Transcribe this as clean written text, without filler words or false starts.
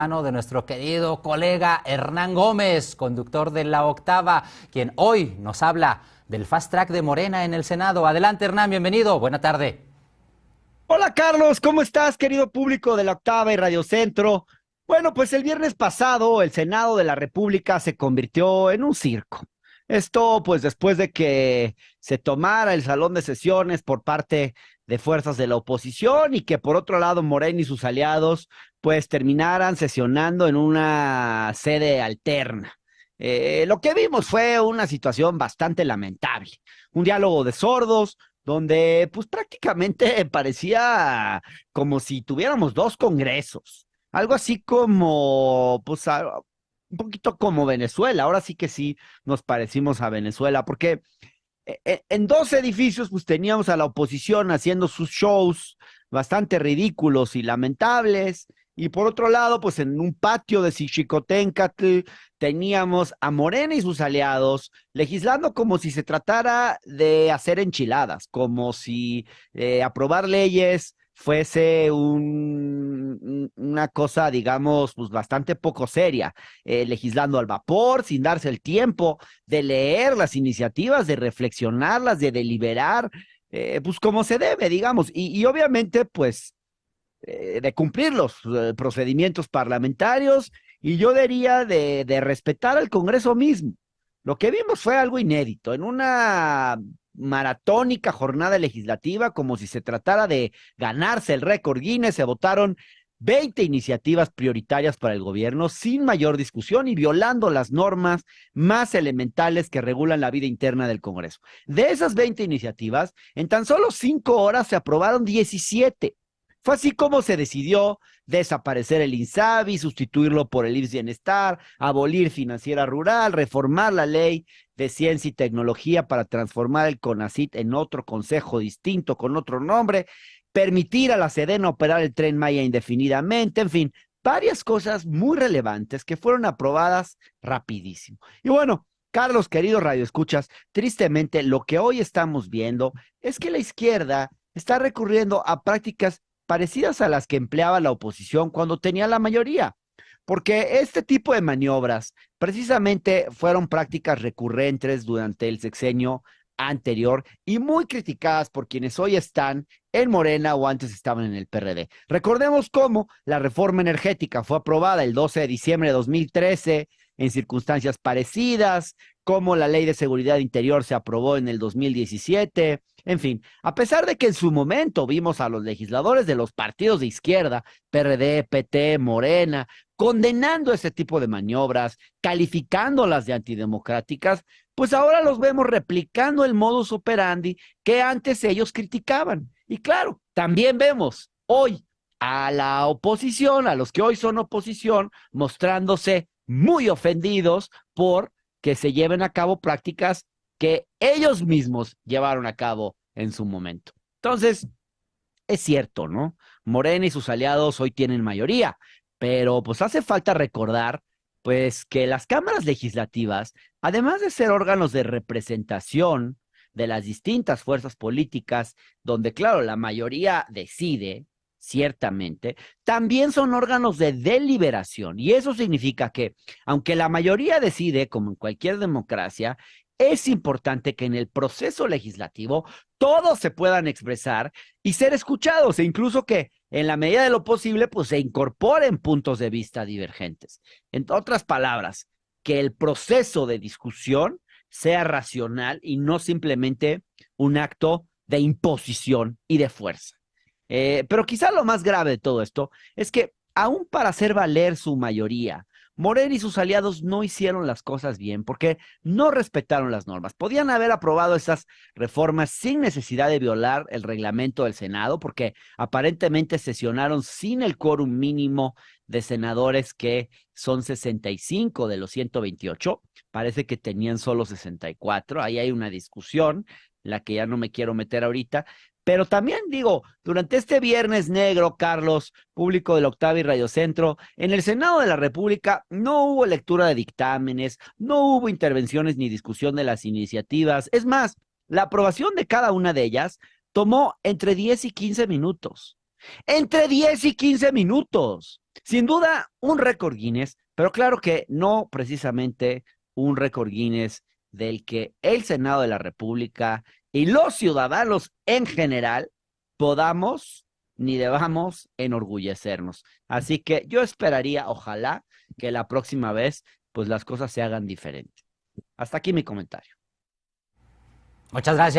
De nuestro querido colega Hernán Gómez, conductor de La Octava, quien hoy nos habla del fast track de Morena en el Senado. Adelante, Hernán, bienvenido. Buena tarde. Hola Carlos, ¿cómo estás, querido público de La Octava y Radio Centro? Bueno, pues el viernes pasado el Senado de la República se convirtió en un circo. Esto pues después de que se tomara el salón de sesiones por parte de fuerzas de la oposición y que por otro lado Morena y sus aliados pues terminaran sesionando en una sede alterna. Lo que vimos fue una situación bastante lamentable, un diálogo de sordos donde pues prácticamente parecía como si tuviéramos dos congresos, algo así como pues un poquito como Venezuela. Ahora sí que sí nos parecimos a Venezuela, porque en dos edificios pues teníamos a la oposición haciendo sus shows bastante ridículos y lamentables, y por otro lado pues en un patio de Xixicoténcatl teníamos a Morena y sus aliados legislando como si se tratara de hacer enchiladas, como si aprobar leyes fuese una cosa, digamos, pues bastante poco seria, legislando al vapor, sin darse el tiempo de leer las iniciativas, de reflexionarlas, de deliberar, pues como se debe, digamos, y obviamente, pues, de cumplir los procedimientos parlamentarios, y yo diría de respetar al Congreso mismo. Lo que vimos fue algo inédito, en una maratónica jornada legislativa, como si se tratara de ganarse el récord Guinness. Se votaron 20 iniciativas prioritarias para el gobierno sin mayor discusión y violando las normas más elementales que regulan la vida interna del Congreso. De esas 20 iniciativas, en tan solo 5 horas se aprobaron 17. Fue así como se decidió desaparecer el INSABI, sustituirlo por el IMSS Bienestar, abolir Financiera Rural, reformar la ley de ciencia y tecnología para transformar el CONACYT en otro consejo distinto con otro nombre, permitir a la Sedena operar el Tren Maya indefinidamente, en fin, varias cosas muy relevantes que fueron aprobadas rapidísimo. Y bueno, Carlos, querido Radio Escuchas, tristemente lo que hoy estamos viendo es que la izquierda está recurriendo a prácticas parecidas a las que empleaba la oposición cuando tenía la mayoría, porque este tipo de maniobras precisamente fueron prácticas recurrentes durante el sexenio anterior y muy criticadas por quienes hoy están en Morena o antes estaban en el PRD. Recordemos cómo la reforma energética fue aprobada el 12 de diciembre de 2013 en circunstancias parecidas, cómo la ley de seguridad interior se aprobó en el 2017. En fin, a pesar de que en su momento vimos a los legisladores de los partidos de izquierda, PRD, PT, Morena, condenando ese tipo de maniobras, calificándolas de antidemocráticas, pues ahora los vemos replicando el modus operandi que antes ellos criticaban. Y claro, también vemos hoy a la oposición, a los que hoy son oposición, mostrándose muy ofendidos por que se lleven a cabo prácticas que ellos mismos llevaron a cabo en su momento. Entonces, es cierto, ¿no? Morena y sus aliados hoy tienen mayoría, pero pues hace falta recordar pues que las cámaras legislativas, además de ser órganos de representación de las distintas fuerzas políticas, donde claro, la mayoría decide, ciertamente, también son órganos de deliberación. Y eso significa que, aunque la mayoría decide, como en cualquier democracia, es importante que en el proceso legislativo todos se puedan expresar y ser escuchados, e incluso que en la medida de lo posible, pues se incorporen puntos de vista divergentes. En otras palabras, que el proceso de discusión sea racional y no simplemente un acto de imposición y de fuerza. Pero quizá lo más grave de todo esto es que, aún para hacer valer su mayoría, Morena y sus aliados no hicieron las cosas bien porque no respetaron las normas. Podían haber aprobado esas reformas sin necesidad de violar el reglamento del Senado, porque aparentemente sesionaron sin el quórum mínimo de senadores, que son 65 de los 128. Parece que tenían solo 64. Ahí hay una discusión, la que ya no me quiero meter ahorita. Pero también digo, durante este viernes negro, Carlos, público del Octava y Radio Centro, en el Senado de la República no hubo lectura de dictámenes, no hubo intervenciones ni discusión de las iniciativas. Es más, la aprobación de cada una de ellas tomó entre 10 y 15 minutos. Entre 10 y 15 minutos. Sin duda, un récord Guinness, pero claro que no precisamente un récord Guinness del que el Senado de la República y los ciudadanos en general podamos ni debamos enorgullecernos. Así que yo esperaría, ojalá, que la próxima vez, pues las cosas se hagan diferentes. Hasta aquí mi comentario. Muchas gracias.